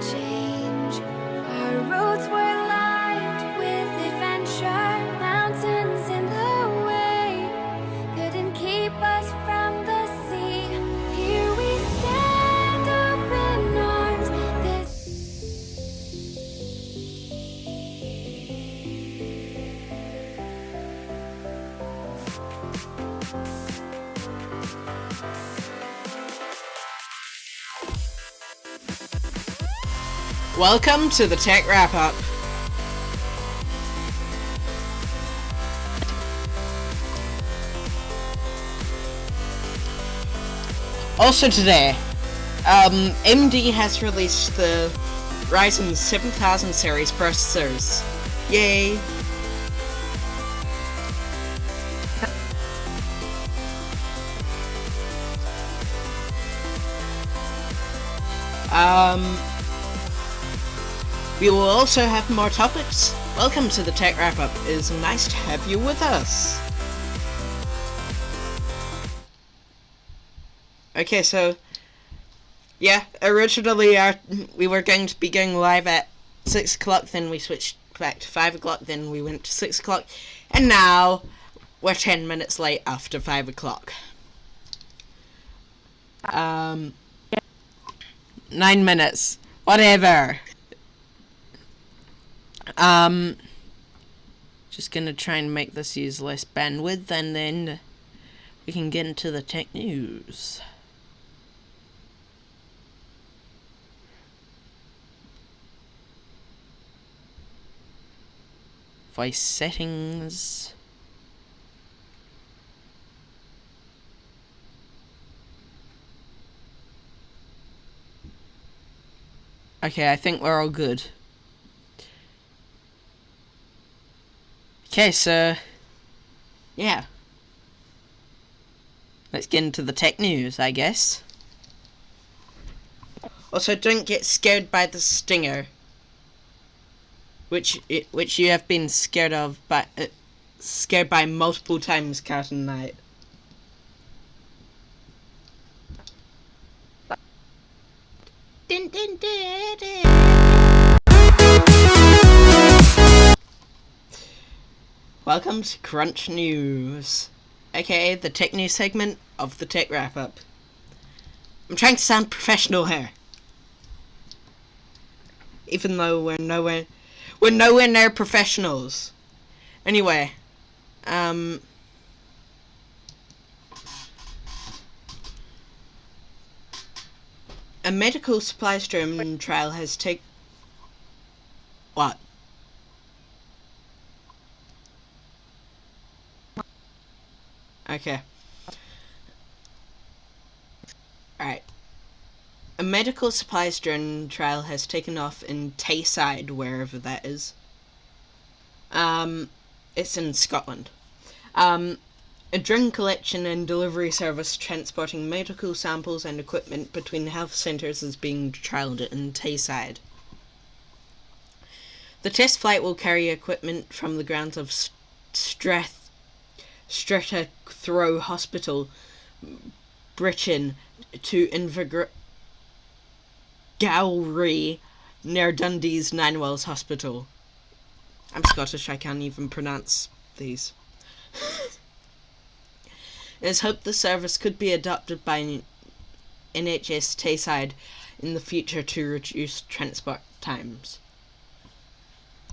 change. Our roads were lined with adventure, mountains in the way couldn't keep us from the sea. Here we stand, open arms. Welcome to the Tech Wrap-Up. Also today, AMD has released the Ryzen 7000 series processors. Yay! We will also have more topics. Welcome to the Tech Wrap-Up. It is nice to have you with us. Okay, so yeah, originally we were going to be going live at 6 o'clock, then we switched back to 5 o'clock, then we went to 6 o'clock, and now we're 10 minutes late after 5 o'clock. 9 minutes. Whatever. Just gonna try and make this use less bandwidth, and then we can get into the tech news. Voice settings. Okay, I think we're all good. Okay, so yeah. Let's get into the tech news, I guess. Also, don't get scared by the stinger, which you have been scared by multiple times, Carton Knight. Din, din, din, din. Welcome to Crunch News, aka the tech news segment of the Tech Wrap-Up. I'm trying to sound professional here, even though we're nowhere near professionals. Anyway, a medical supplies German trial has taken... What? Okay. Alright. A medical supplies drone trial has taken off in Tayside, wherever that is. It's in Scotland. A drone collection and delivery service transporting medical samples and equipment between health centres is being trialled in Tayside. The test flight will carry equipment from the grounds of Strathrow Hospital, Britain, to Invergowrie, near Dundee's Ninewells Hospital. I'm Scottish, I can't even pronounce these. It is hoped the service could be adopted by NHS Tayside in the future to reduce transport times.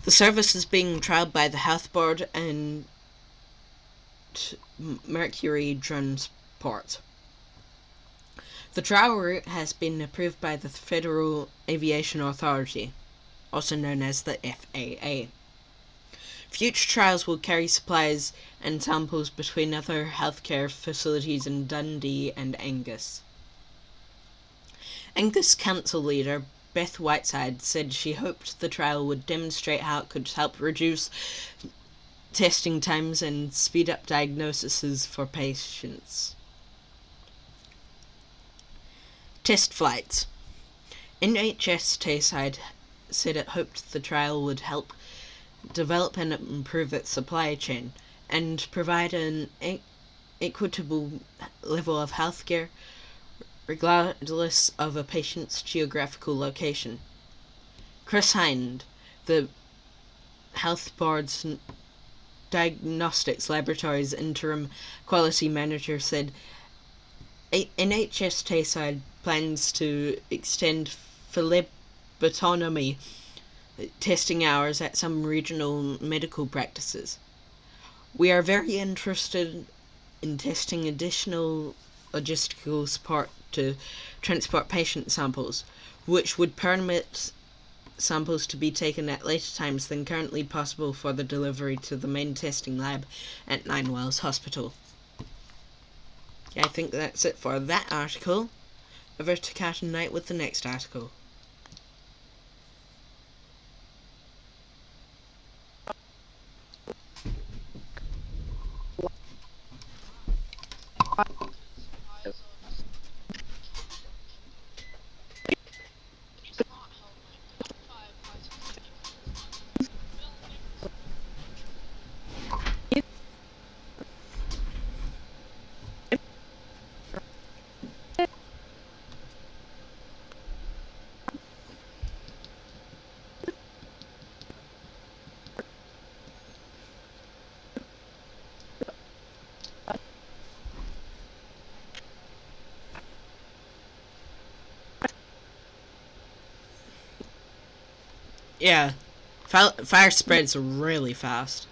The service is being trialled by the Health Board and Mercury Transport. The trial route has been approved by the Federal Aviation Authority, also known as the FAA. Future trials will carry supplies and samples between other healthcare facilities in Dundee and Angus. Angus Council leader Beth Whiteside said she hoped the trial would demonstrate how it could help reduce testing times and speed up diagnoses for patients. Test flights. NHS Tayside said it hoped the trial would help develop and improve its supply chain and provide an equitable level of healthcare regardless of a patient's geographical location. Chris Hind, the Health Board's Diagnostics Laboratories interim quality manager, said NHS Tayside plans to extend phlebotomy testing hours at some regional medical practices. We are very interested in testing additional logistical support to transport patient samples, which would permit samples to be taken at later times than currently possible for the delivery to the main testing lab at Ninewells Hospital. Yeah, I think that's it for that article. Over to Cat and Knight with the next article. Yeah, fire spreads really fast.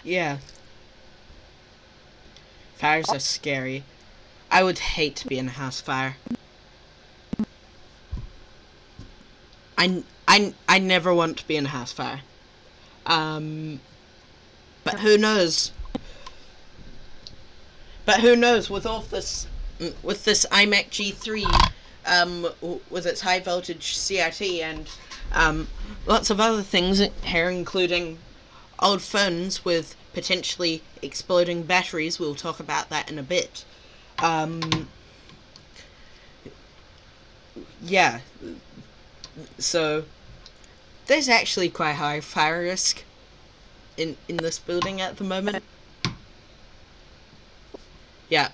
Yeah, fires are scary. I would hate to be in a house fire. I never want to be in a house fire. But who knows? But who knows? With all this, with this iMac G3, with its high voltage CRT and lots of other things here, including old phones with potentially exploding batteries. We'll talk about that in a bit. Yeah. So there's actually quite high fire risk in this building at the moment. Yeah.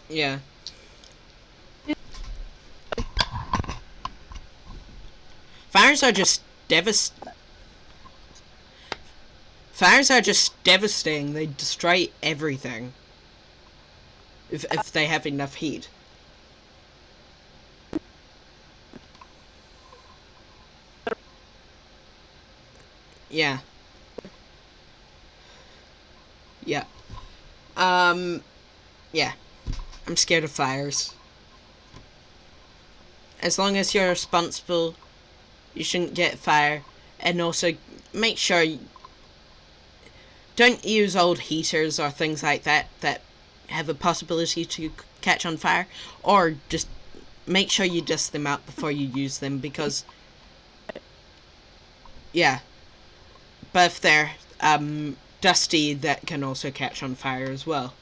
Yeah. Fires are just Fires are just devastating. They destroy everything if they have enough heat. Yeah. Yeah. Yeah. I'm scared of fires. As long as you're responsible, you shouldn't get fire. And also, make sure you don't use old heaters or things like that that have a possibility to catch on fire. Or just make sure you dust them out before you use them, because yeah. But if they're dusty, that can also catch on fire as well.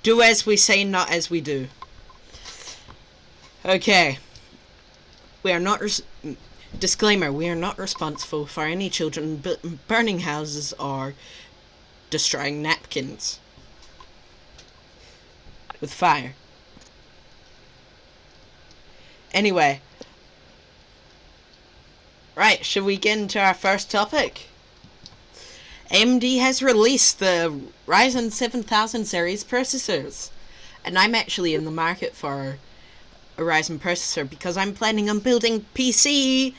Do as we say, not as we do. Okay. We are not... Disclaimer, we are not responsible for any children burning houses or destroying napkins with fire. Anyway. Right, should we get into our first topic? AMD has released the Ryzen 7000 series processors. And I'm actually in the market for a Ryzen processor because I'm planning on building PC.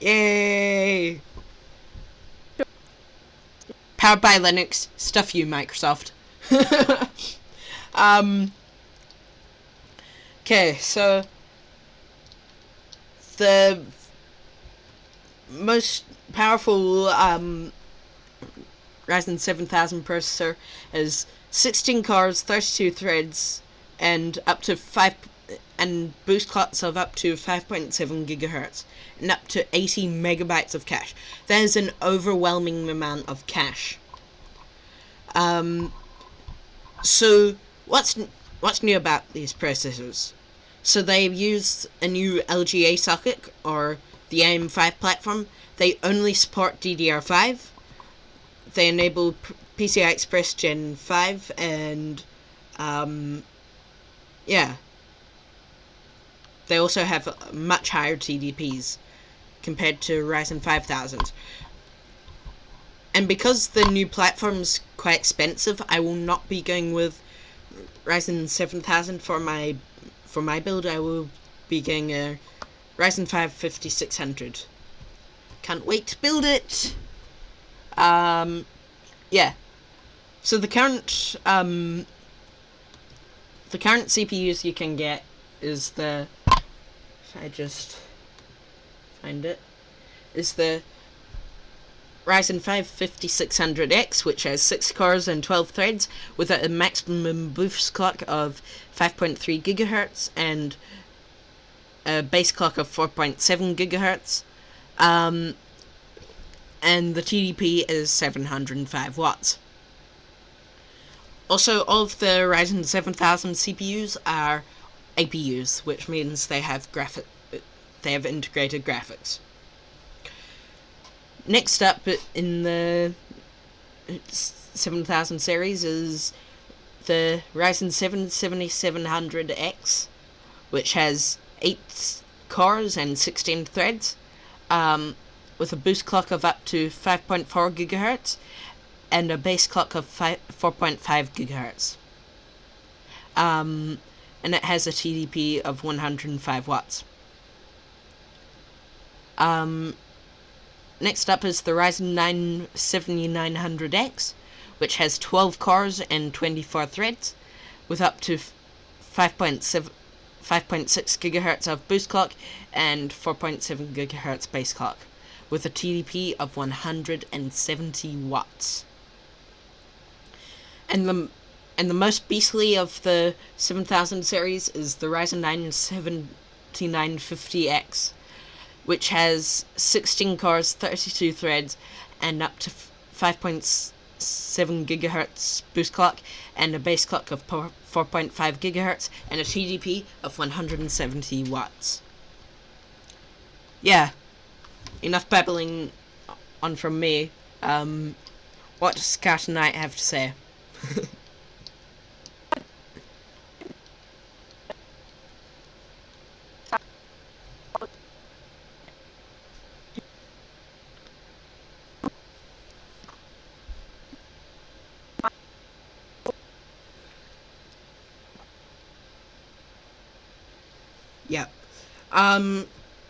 Yay! Powered by Linux. Stuff you, Microsoft. Okay, so the most powerful Ryzen 7000 processor is 16 cores, 32 threads, and up to 5 and boost clocks of up to 5.7 gigahertz and up to 80 megabytes of cache. That is an overwhelming amount of cache. So what's new about these processors? So they've used a new LGA socket or the AM5 platform. They only support DDR5. They enable PCI Express Gen 5 and yeah. They also have much higher TDPs compared to Ryzen 5000. And because the new platform's quite expensive, I will not be going with Ryzen 7000 for my build. I will be getting a Ryzen 5 5600. Can't wait to build it. Yeah. So the current CPUs you can get is the... I just find it. Is the Ryzen 5 5600X, which has 6 cores and 12 threads, with a maximum boost clock of 5.3 gigahertz and a base clock of 4.7 gigahertz. And the TDP is 705 watts. Also, all of the Ryzen 7000 CPUs are APUs, which means they have integrated graphics. Next up in the 7000 series is the Ryzen 7 7700X, which has 8 cores and 16 threads, with a boost clock of up to 5.4 gigahertz and a base clock of 4.5 gigahertz. And it has a TDP of 105 watts. Next up is the Ryzen 9 7900X, which has 12 cores and 24 threads, with up to 5.6 gigahertz of boost clock and 4.7 gigahertz base clock, with a TDP of 170 watts. And the most beastly of the 7000 series is the Ryzen 9 7950X, which has 16 cores, 32 threads, and up to 5.7 gigahertz boost clock, and a base clock of 4.5 gigahertz, and a TDP of 170 watts. Yeah, enough babbling on from me. What does Carter Knight have to say? Yeah.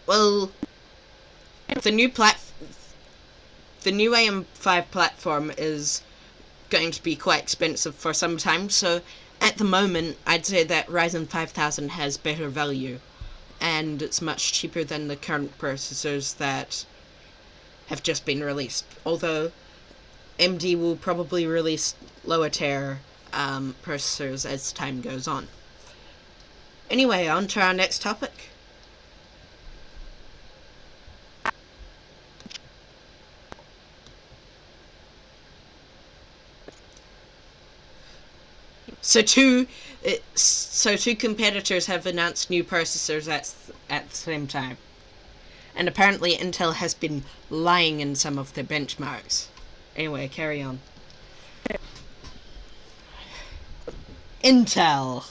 Well, the new AM5 platform is going to be quite expensive for some time, so at the moment I'd say that Ryzen 5000 has better value, and it's much cheaper than the current processors that have just been released, although AMD will probably release lower tier processors as time goes on. Anyway, on to our next topic. So two competitors have announced new processors at the same time, and apparently Intel has been lying in some of their benchmarks. Anyway, carry on. Intel.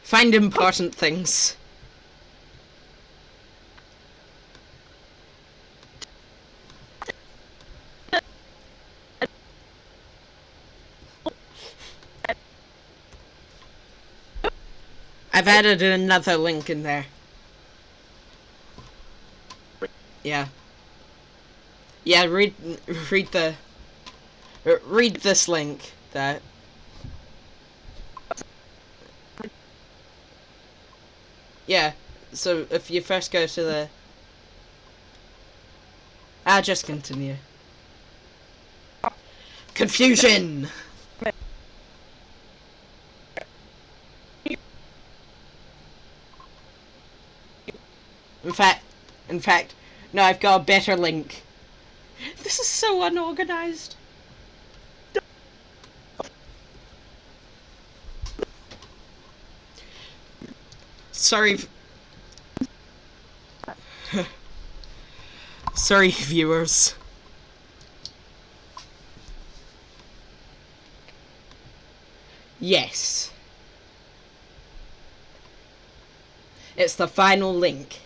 Find important things. I've added another link in there. Yeah. Yeah, read this link. That. Yeah. So if you first go to the. I'll just continue. Confusion. In fact, no, I've got a better link. This is so unorganized. Sorry. Sorry, viewers. Yes. It's the final link.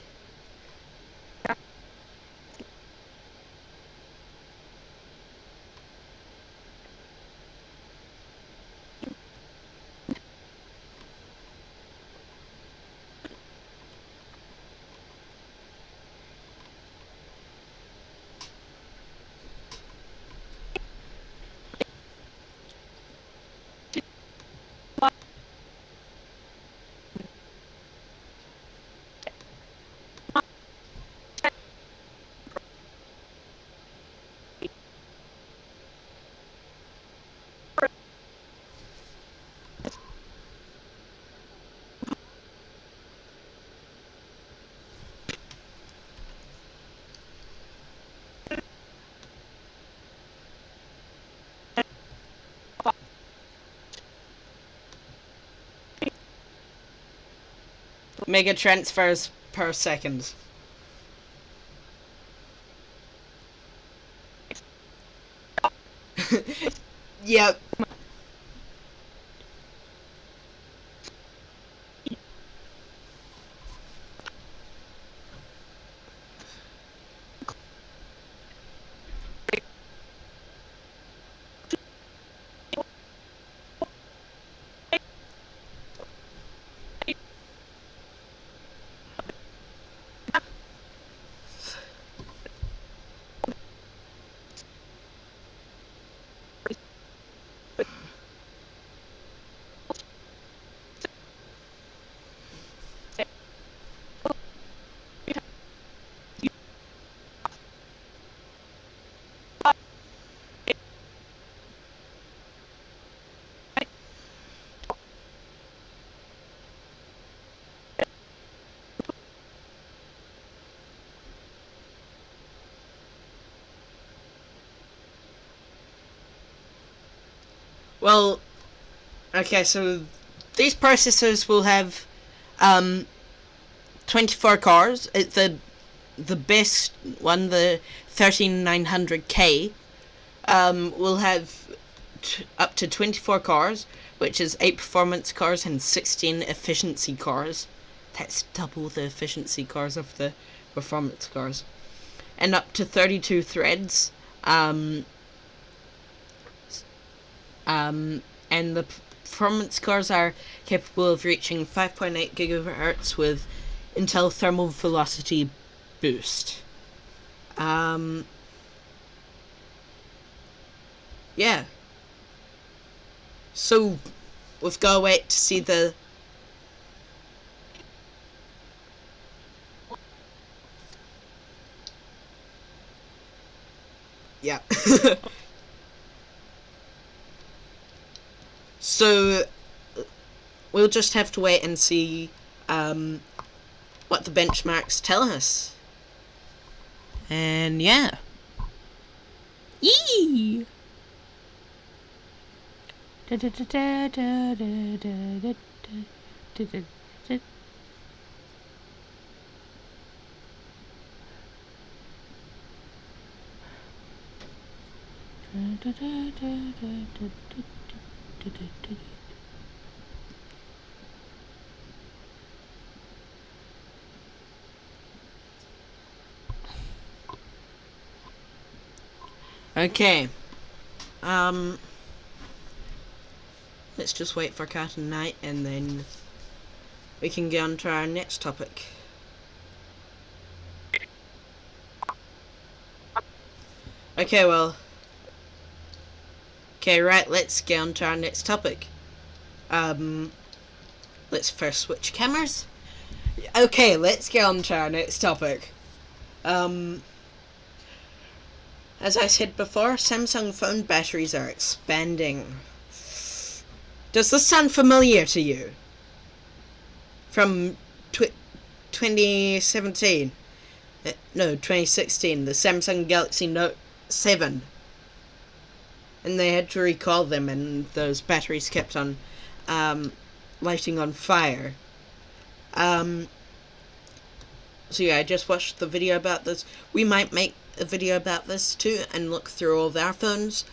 Mega transfers per second. Yep. Well, okay, so these processors will have 24 cores. The best one, the 13900K, will have up to 24 cores, which is 8 performance cores and 16 efficiency cores. That's double the efficiency cores of the performance cores. And up to 32 threads. And the performance cores are capable of reaching 5.8 gigahertz with Intel Thermal Velocity Boost. Yeah. So, we've got to wait to see the... Yeah. So, we'll just have to wait and see, what the benchmarks tell us. And yeah. Yee! Okay. Let's just wait for Cat and Night, and then we can get on to our next topic. Okay, well. Okay, right, let's get on to our next topic. Let's first switch cameras. Okay, let's get on to our next topic. As I said before, Samsung phone batteries are expanding. Does this sound familiar to you? From 2017? No, 2016, the Samsung Galaxy Note 7. And they had to recall them, and those batteries kept on lighting on fire. So yeah, I just watched the video about this. We might make a video about this too, and look through all of our phones,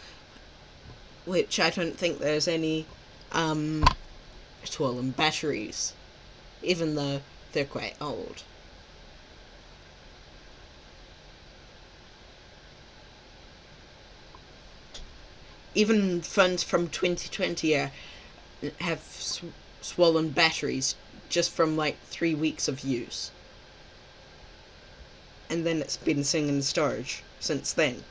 which I don't think there's any swollen batteries, even though they're quite old. Even phones from 2020 have swollen batteries just from like 3 weeks of use. And then it's been sitting in storage since then.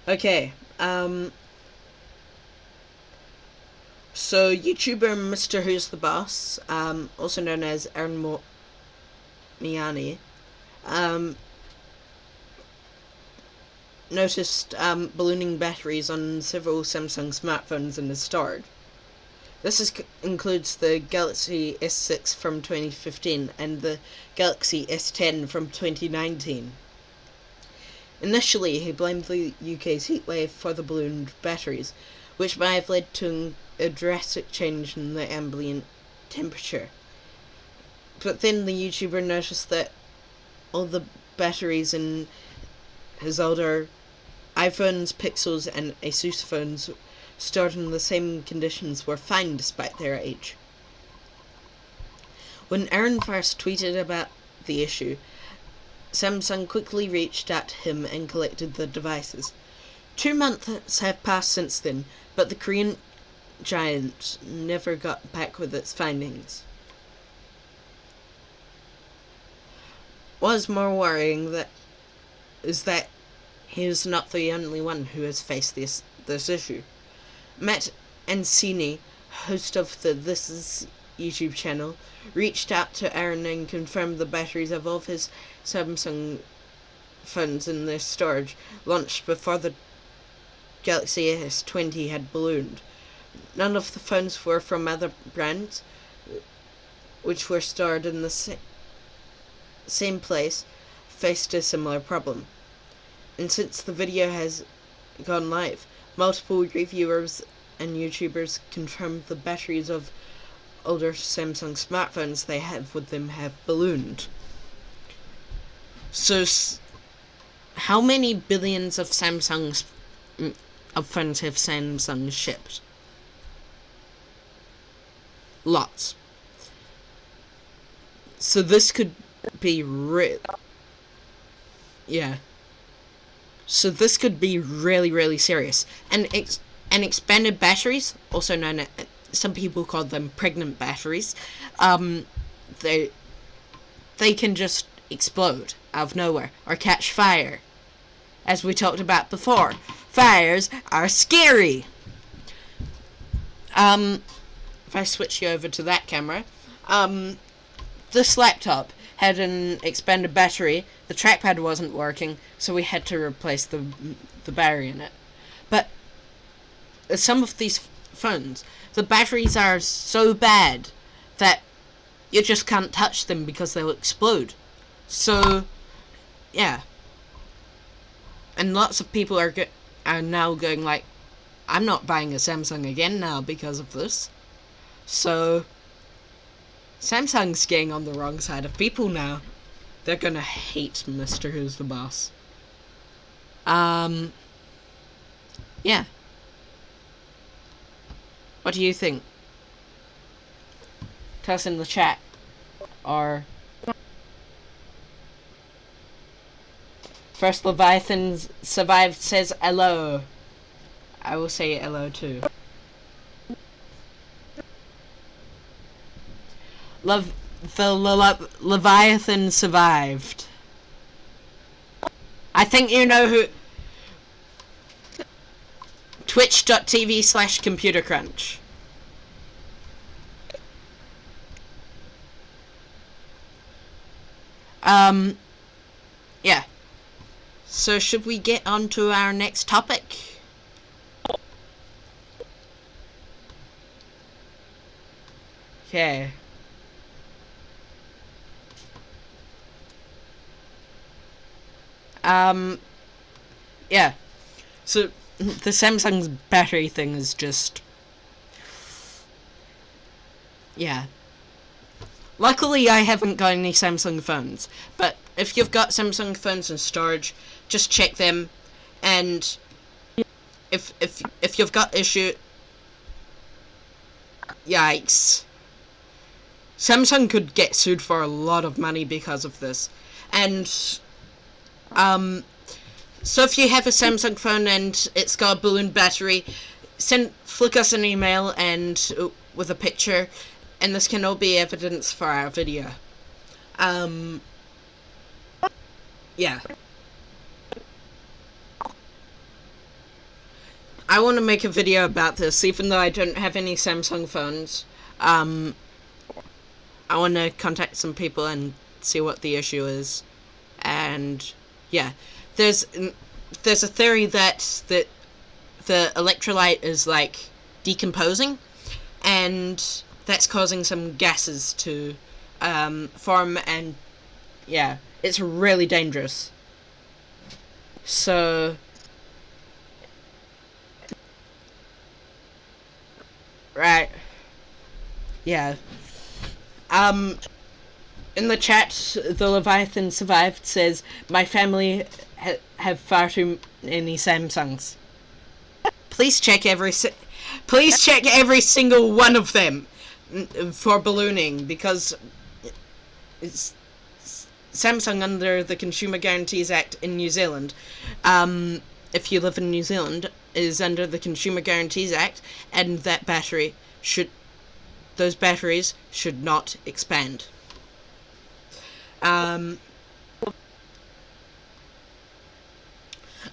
Okay, so YouTuber Mr. Who's the Boss, also known as Aaron Miani, noticed ballooning batteries on several Samsung smartphones in his storage. This includes the Galaxy S6 from 2015 and the Galaxy S10 from 2019. Initially, he blamed the UK's heatwave for the ballooned batteries, which may have led to a drastic change in the ambient temperature. But then the YouTuber noticed that all the batteries in his older iPhones, Pixels, and Asus phones stored in the same conditions were fine despite their age. When Aaron first tweeted about the issue, Samsung quickly reached out to him and collected the devices. 2 months have passed since then, but the Korean giant never got back with its findings. What is more worrying is that he is not the only one who has faced this issue. Matt Ancini, host of the This Is YouTube channel, reached out to Aaron and confirmed the batteries of all of his Samsung phones in their storage launched before the Galaxy S20 had ballooned. None of the phones were from other brands, which were stored in the same place, faced a similar problem. And since the video has gone live, multiple reviewers and YouTubers confirmed the batteries of older Samsung smartphones they have with them have ballooned. So, how many billions of phones have Samsung shipped? Lots. So this could be So this could be really, really serious. And expanded batteries, also known as, some people call them pregnant batteries, they can just explode out of nowhere or catch fire. As we talked about before, fires are scary. If I switch you over to that camera, this laptop had an expanded battery. The trackpad wasn't working, so we had to replace the battery in it. But some of these phones, the batteries are so bad that you just can't touch them because they'll explode. So, yeah. And lots of people are now going like, I'm not buying a Samsung again now because of this. So, Samsung's getting on the wrong side of people now. They're gonna hate Mr. Who's the Boss. Yeah. What do you think? Tell us in the chat. Or First Leviathan Survived says hello. I will say hello too. Leviathan survived. I think you know who. Twitch.tv/computercrunch. Yeah. So should we get on to our next topic? Okay. Yeah. So the Samsung's battery thing is just, yeah. Luckily, I haven't got any Samsung phones, but if you've got Samsung phones in storage, just check them, and if you've got issue, yikes. Samsung could get sued for a lot of money because of this, and so if you have a Samsung phone and it's got a balloon battery, flick us an email and with a picture, and this can all be evidence for our video. Yeah. I want to make a video about this, even though I don't have any Samsung phones. I want to contact some people and see what the issue is, and yeah, there's a theory that the electrolyte is like decomposing, and that's causing some gases to form, and yeah, it's really dangerous. So right, yeah. In the chat, the Leviathan Survived says, my family have far too many Samsungs. Please check every single one of them for ballooning, because it's Samsung, under the Consumer Guarantees Act in New Zealand, if you live in New Zealand, is under the Consumer Guarantees Act, and those batteries should not expand.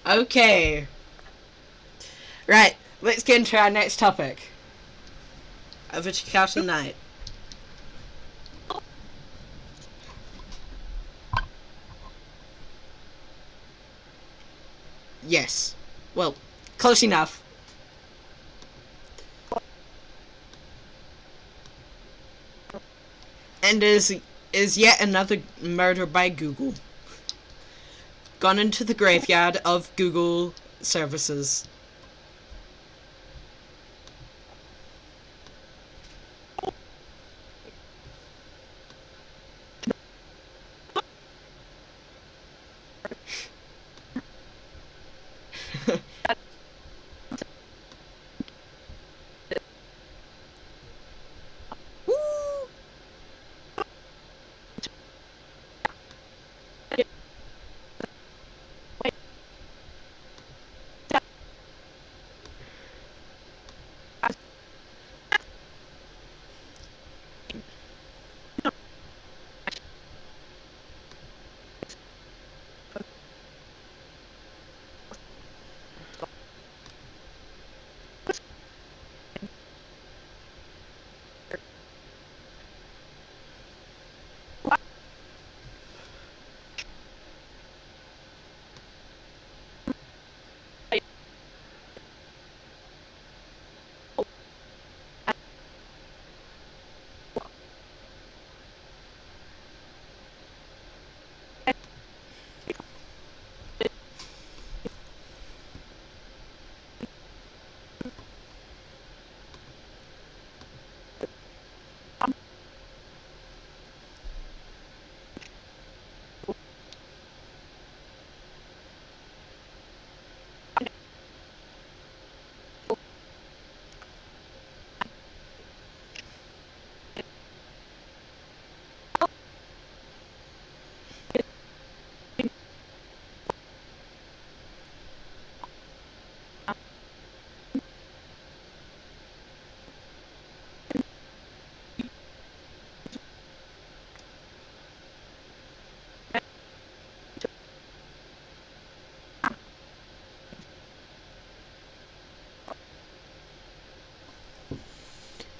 Okay. Right, let's get into our next topic. Over to Carlton Knight. Yes. Well, close enough. And is yet another murder by Google. Gone into the graveyard of Google services.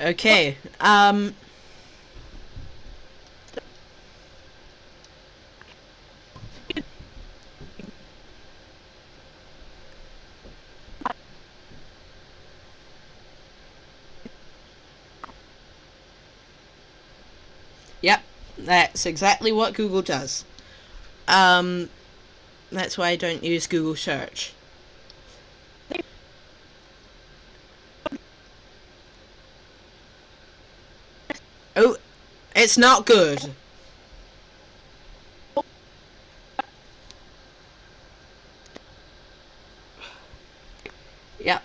Okay. Yep, that's exactly what Google does. That's why I don't use Google search. Oh, it's not good. Yep.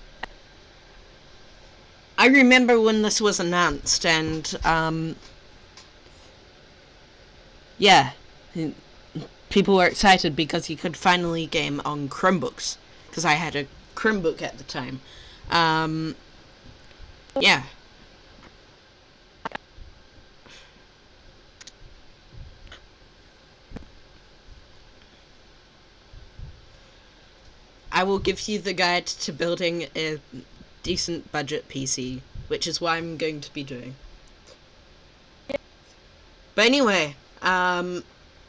I remember when this was announced, and yeah, people were excited because you could finally game on Chromebooks, because I had a Chromebook at the time. Yeah. I will give you the guide to building a decent budget PC, which is what I'm going to be doing. But anyway, I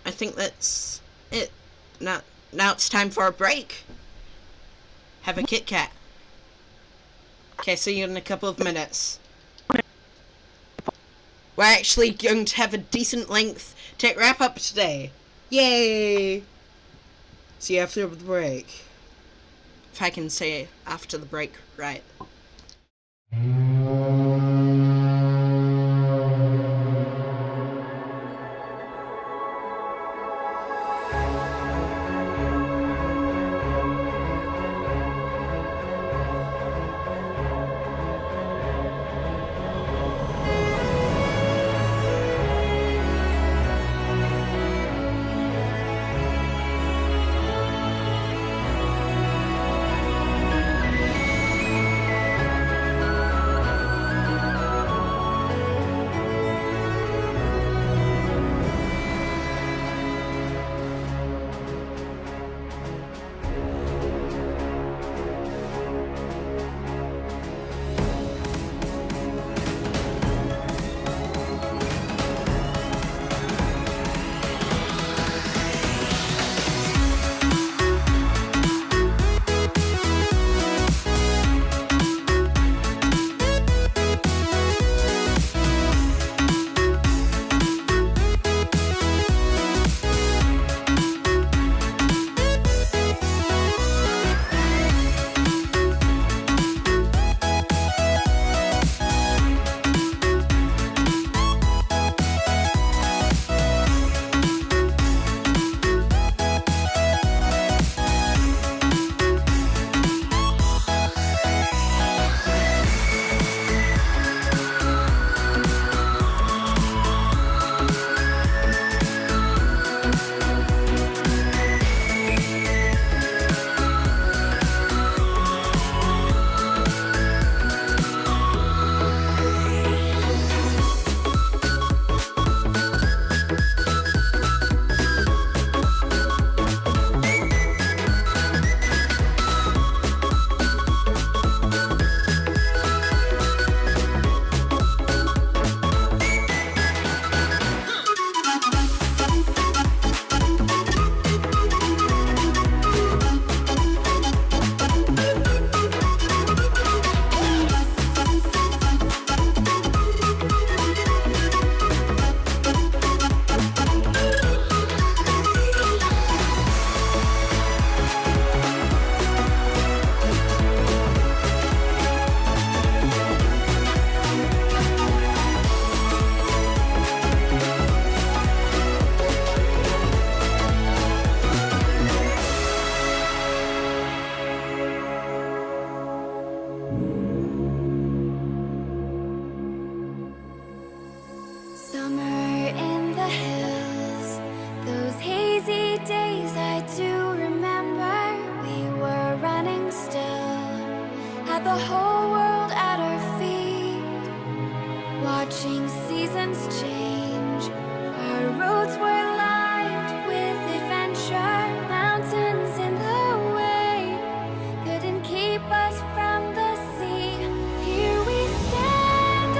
think that's it. Now it's time for a break. Have a Kit Kat. Okay, see you in a couple of minutes. We're actually going to have a decent length tech wrap up today. Yay! See you after the break. If I can say after the break right. the whole world at our feet, watching seasons change. Our roads were lined with adventure, mountains in the way couldn't keep us from the sea. Here we stand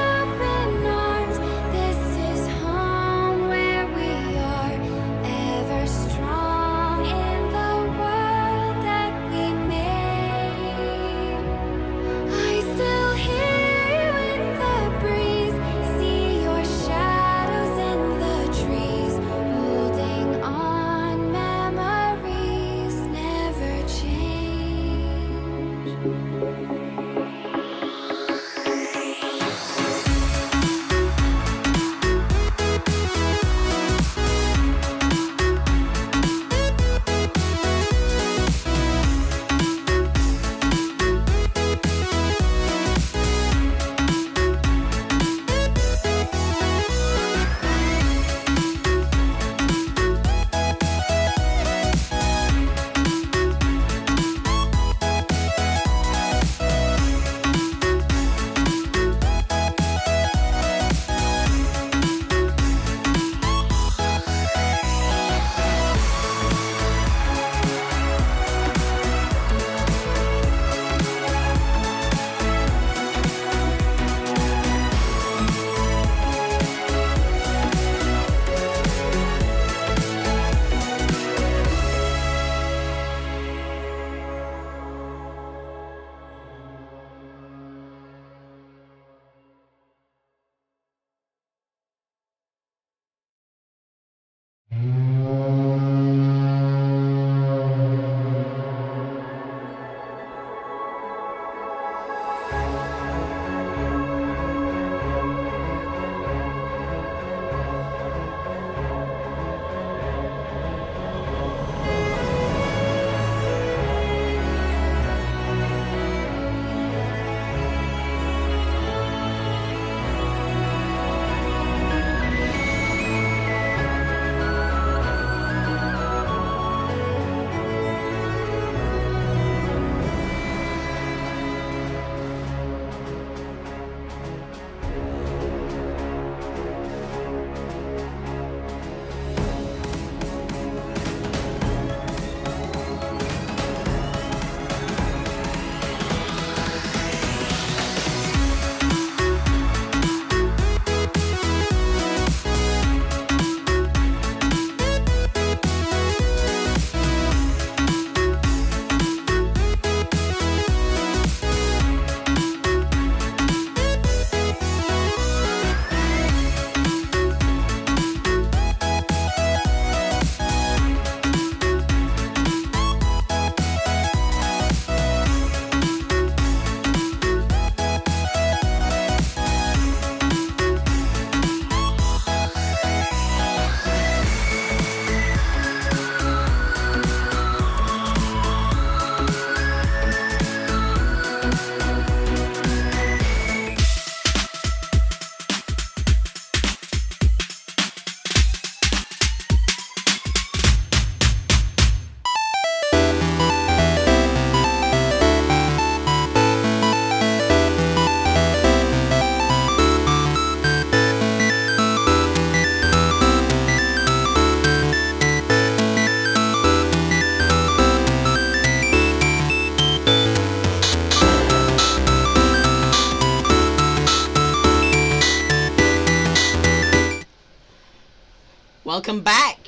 Welcome back!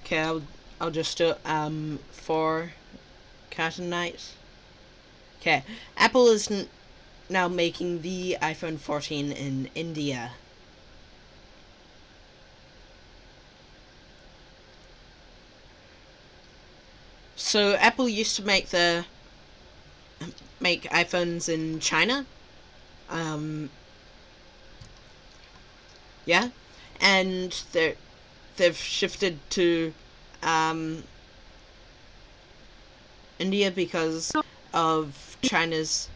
Okay, I'll just do for Cat and Night. Okay, Apple is now making the iPhone 14 in India. So Apple used to make iPhones in China. Yeah, and they've shifted to India because of China's.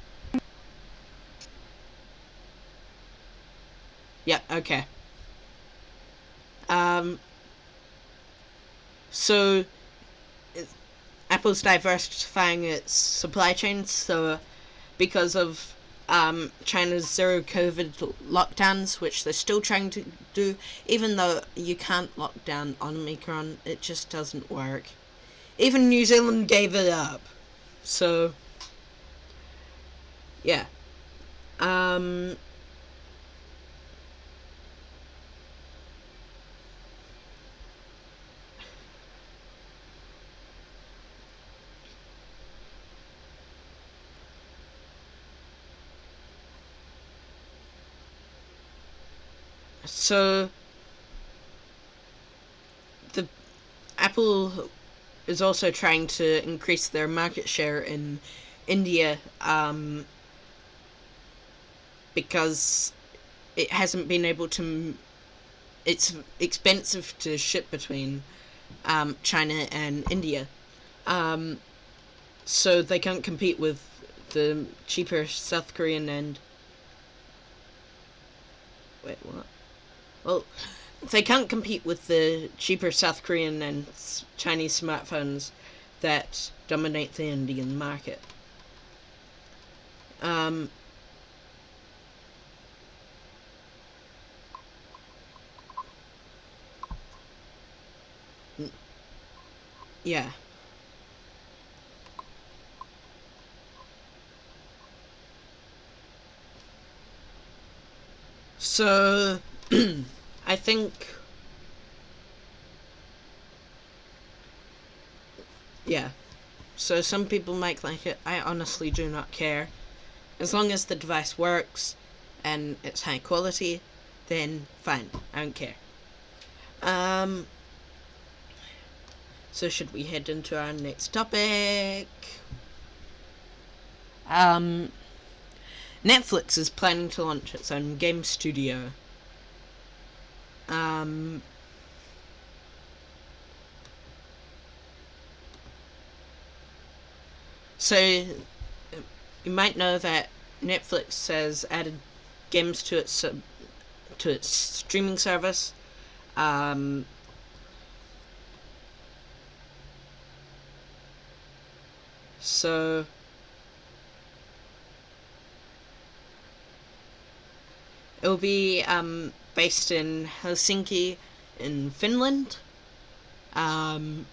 Yeah. Okay. So Apple's diversifying its supply chains, so because of China's zero COVID lockdowns, which they're still trying to do, even though you can't lock down Omicron, it just doesn't work. Even New Zealand gave it up. So, yeah. So the Apple is also trying to increase their market share in India, because it hasn't been able to. It's expensive to ship between China and India, so they can't compete with the cheaper South Korean and. Wait, what? Well, they can't compete with the cheaper South Korean and Chinese smartphones that dominate the Indian market. Yeah. So, I think. Yeah. So, some people might like it. I honestly do not care. As long as the device works and it's high quality, then fine. I don't care. So, should we head into our next topic? Netflix is planning to launch its own game studio. So you might know that Netflix has added games to its streaming service. So it will be based in Helsinki, in Finland. And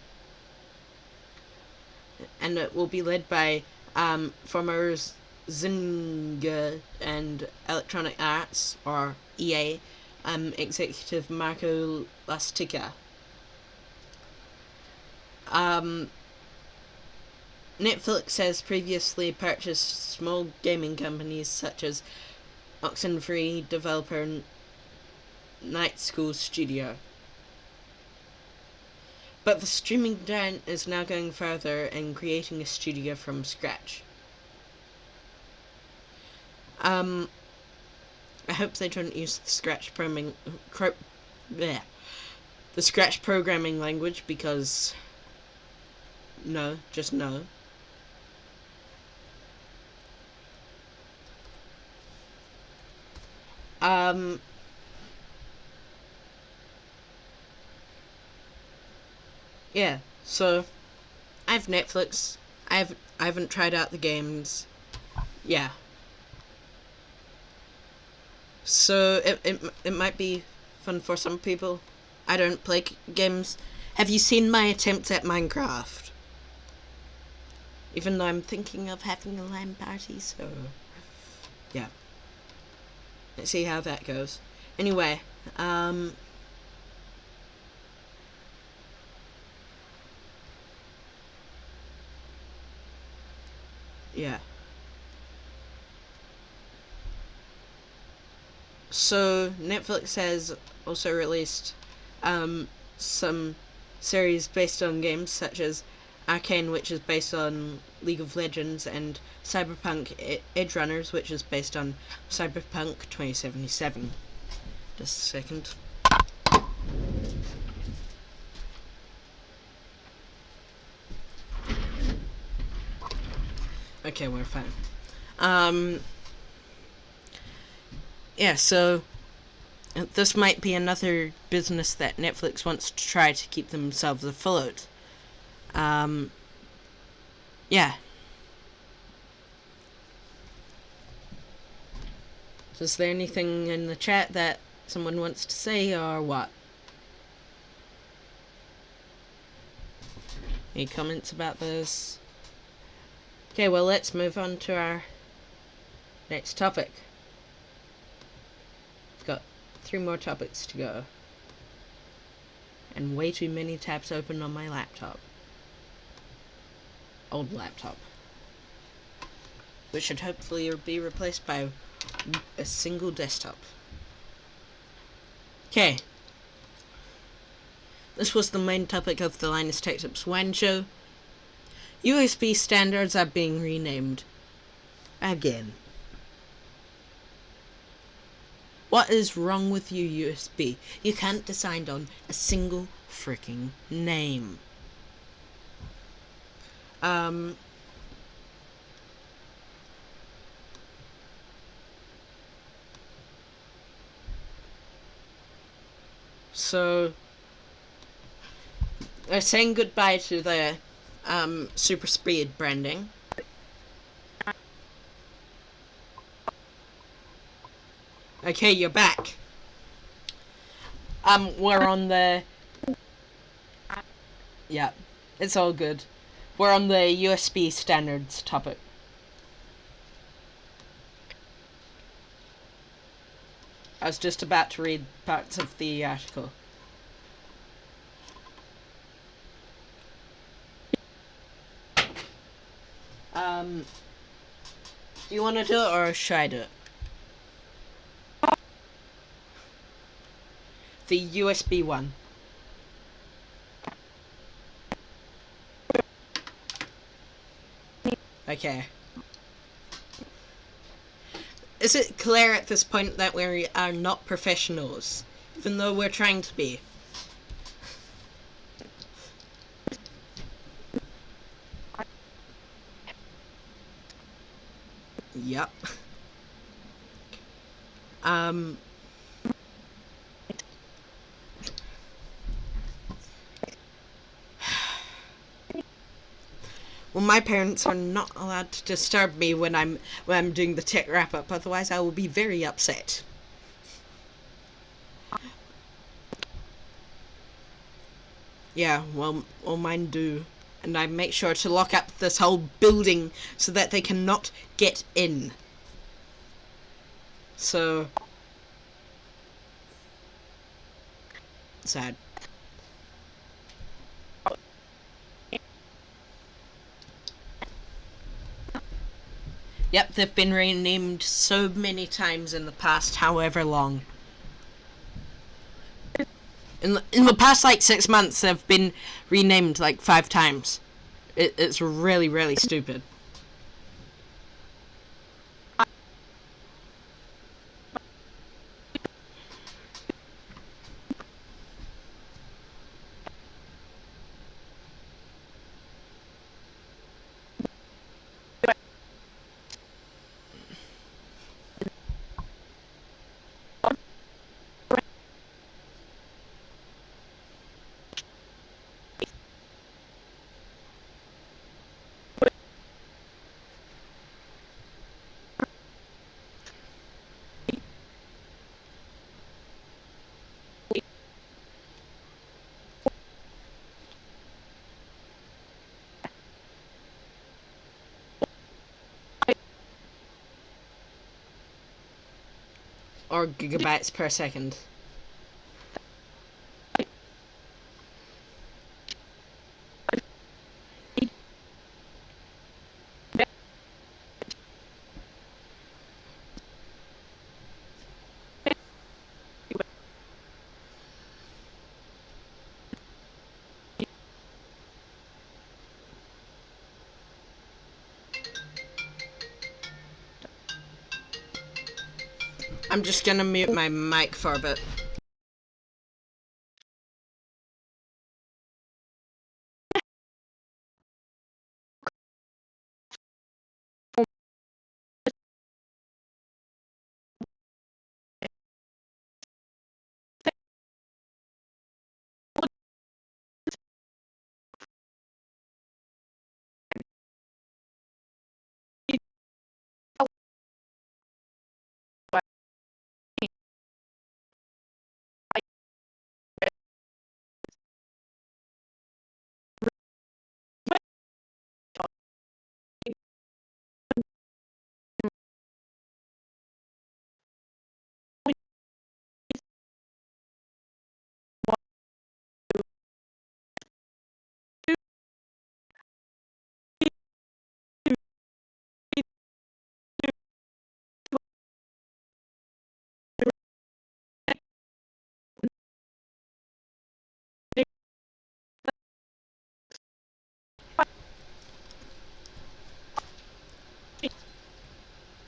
it will be led by former Zynga and Electronic Arts, or EA, executive Marco Lastica. Netflix has previously purchased small gaming companies such as Oxenfree developer Night School Studio. But the streaming giant is now going further and creating a studio from scratch. I hope they don't use the Scratch programming language, because no, just no. Yeah, so I have Netflix. I haven't tried out the games. Yeah. So it might be fun for some people. I don't play games. Have you seen my attempts at Minecraft? Even though I'm thinking of having a LAN party, so yeah. let's see how that goes. Anyway, yeah. So Netflix has also released some series based on games such as Arcane, which is based on League of Legends, and Cyberpunk Edge Runners, which is based on Cyberpunk 2077. Just a second. Okay, we're fine. Yeah, so this might be another business that Netflix wants to try to keep themselves afloat. Yeah. Is there anything in the chat that someone wants to say, or what? Any comments about this? Okay, well, let's move on to our next topic. We've got 3 more topics to go. And way too many tabs open on my laptop. Old laptop. Which should hopefully be replaced by a single desktop. Okay. This was the main topic of the Linus Tech Tips Wine Show. USB standards are being renamed. Again. What is wrong with you, USB? You can't decide on a single freaking name. So they're saying goodbye to the super speed branding. Okay, you're back. We're on the... Yeah, it's all good. We're on the USB standards topic. I was just about to read parts of the article. Do you want to do it, or should I do it? The USB one. Okay. Is it clear at this point that we are not professionals, even though we're trying to be? Yep. Well, my parents are not allowed to disturb me when I'm doing the tech wrap up, otherwise I will be very upset. Yeah, well mine do. And I make sure to lock up this whole building so that they cannot get in. So... sad. Yep, they've been renamed so many times in the past however long. In the past, like, 6 months, they've been renamed, like, 5 times. It's really, really stupid. or gigabytes per second? I'm just gonna mute my mic for a bit.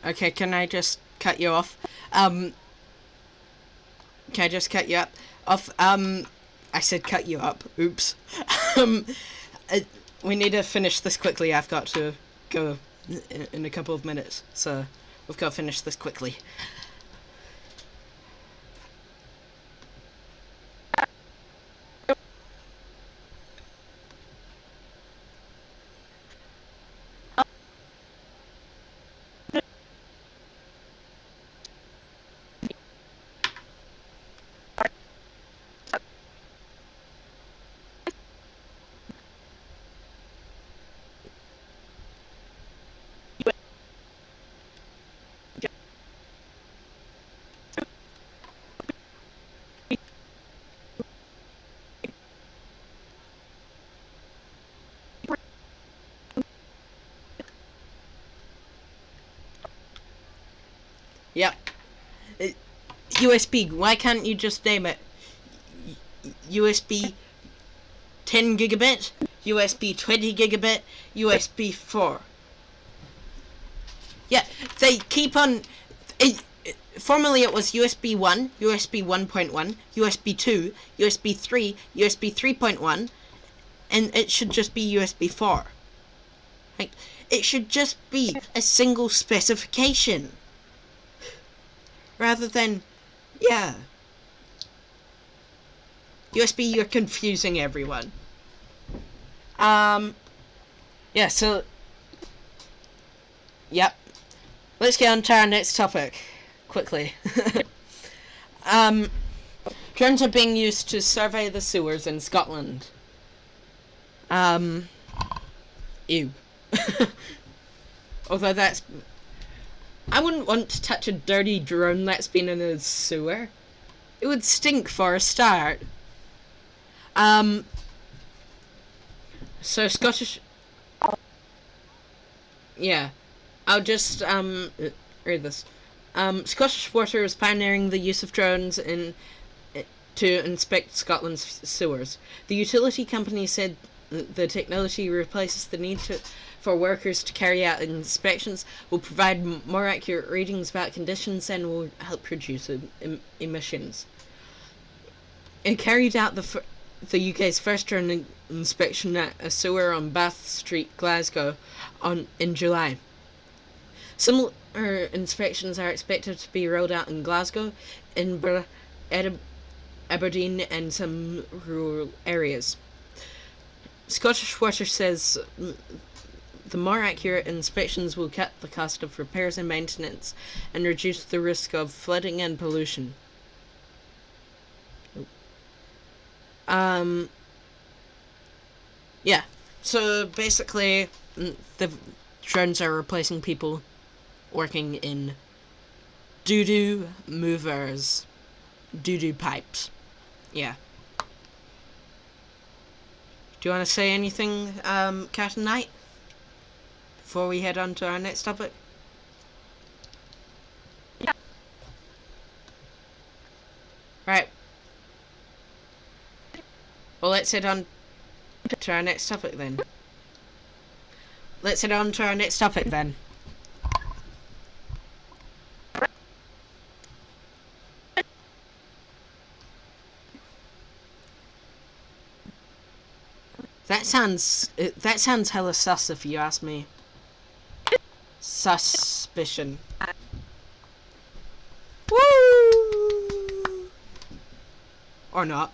Okay, can I just cut you off? Can I just cut you off? I said cut you up. Oops. um, uh, we need to finish this quickly. I've got to go in a couple of minutes, so we've got to finish this quickly. Yep. USB. Why can't you just name it? USB 10 gigabit, USB 20 gigabit, USB 4. Yeah, they keep on. Formerly it was USB 1, USB 1.1, USB 2, USB 3, USB 3.1, and it should just be USB 4. Like, it should just be a single specification. Rather than, yeah. USB, you're confusing everyone. Yeah, so, yep. Let's get on to our next topic, quickly. Drones are being used to survey the sewers in Scotland. Ew. Although that's... I wouldn't want to touch a dirty drone that's been in a sewer. It would stink for a start. So Scottish... Yeah. I'll just, read this. Scottish Water is pioneering the use of drones to inspect Scotland's sewers. The utility company said the technology replaces the need for workers to carry out inspections, will provide more accurate readings about conditions, and will help reduce emissions. It carried out the UK's first drone inspection at a sewer on Bath Street, Glasgow, in July. Similar inspections are expected to be rolled out in Glasgow, Edinburgh, Aberdeen, and some rural areas. Scottish Water says the more accurate inspections will cut the cost of repairs and maintenance and reduce the risk of flooding and pollution. Yeah, so basically the drones are replacing people working in doo-doo movers. Doo-doo pipes. Yeah. Do you want to say anything, Cat and Knight? Before we head on to our next topic? Yeah. Right. Well, let's head on to our next topic then. That sounds hella sus if you ask me. Suspicion. Woo! Or not.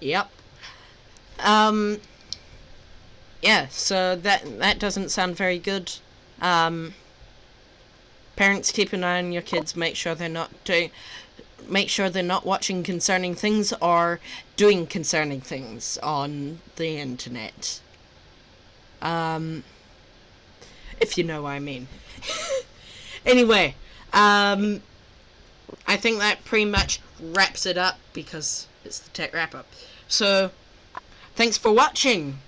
Yep. Yeah, so that doesn't sound very good. Parents, keep an eye on your kids, make sure they're not watching concerning things or doing concerning things on the internet. If you know what I mean. Anyway, I think that pretty much wraps it up because it's the tech wrap up. So, thanks for watching.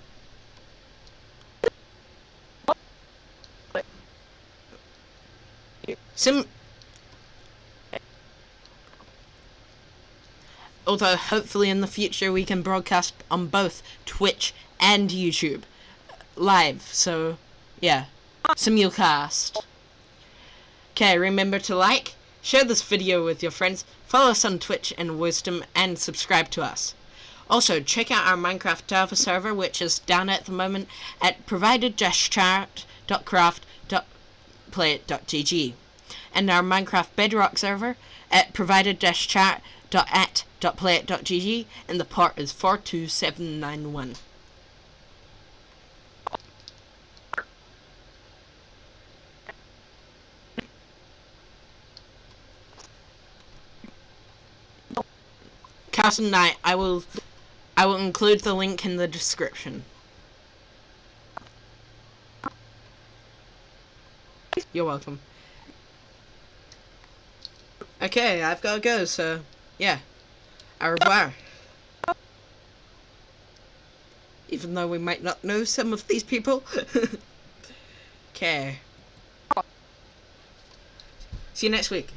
Although hopefully in the future we can broadcast on both Twitch and YouTube live. So, yeah, simulcast. Okay, remember to like, share this video with your friends, follow us on Twitch and Wisdom, and subscribe to us. Also, check out our Minecraft Java server, which is down at the moment at provided-chat.craft.playit.gg, and our Minecraft Bedrock server at provided-chat.at.playit.gg, and the port is 42791. Cat and Knight, I will include the link in the description. You're welcome. Okay, I've got to go, so yeah. Au revoir. Even though we might not know some of these people. Okay. See you next week.